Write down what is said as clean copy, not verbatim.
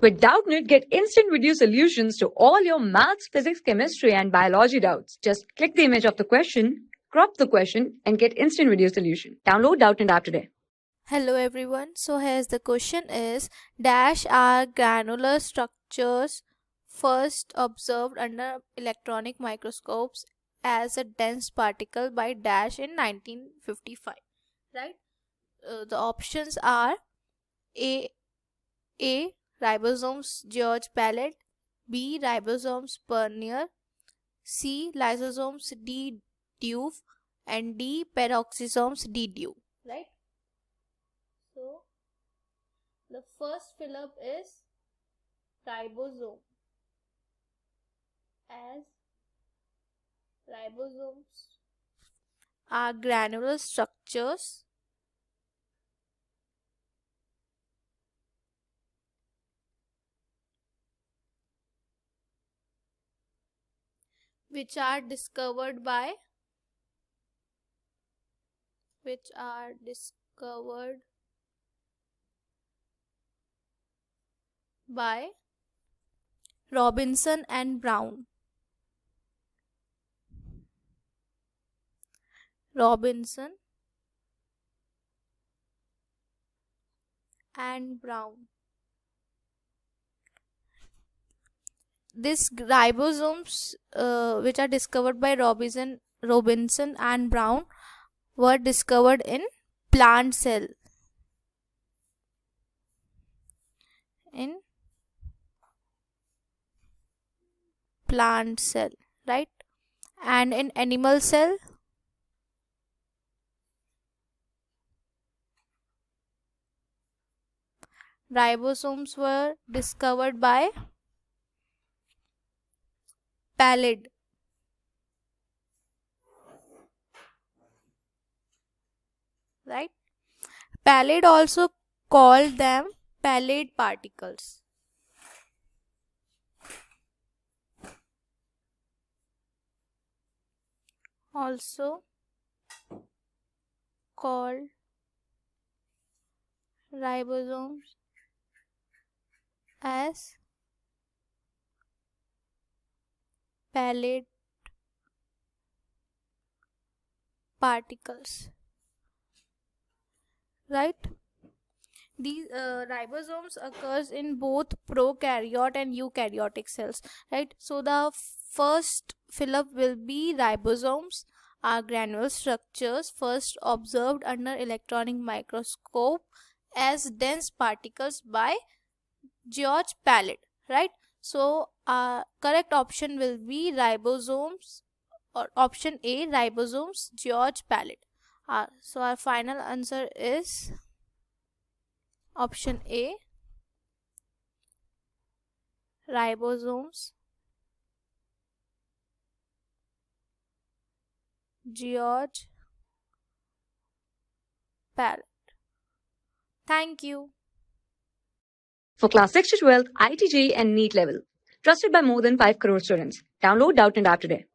With Doubtnut, get instant video solutions to all your maths, physics, chemistry, and biology doubts. Just click the image of the question, crop the question, and get instant video solution. Download Doubtnut app today. Hello everyone. So here's the question is dash are granular structures first observed under electronic microscopes as a dense particle by dash in 1955, right? The options are A ribosomes George Pallet, B ribosomes Pernier, C lysosomes D Dewey, and D peroxisomes D Dewey, right? So the first fill-up is ribosome, as ribosomes are granular structures which are discovered by Robinson and Brown. These ribosomes, which are discovered by Robinson and Brown, were discovered in plant cell. Right? And in animal cell, ribosomes were discovered by Pallet. Right? Pallet also called them pallet particles. Also called ribosomes as pallet particles, right? These ribosomes occurs in both prokaryote and eukaryotic cells, right? So the first fill-up will be ribosomes are granular structures first observed under electronic microscope as dense particles by George Pallet, right? So correct option will be ribosomes, or option A, ribosomes George Pallet. So our final answer is option A, ribosomes George Pallet. Thank you. For class 6 to 12, ITG and NEET level. Trusted by more than 5 crore students. Download Doubtnut app today.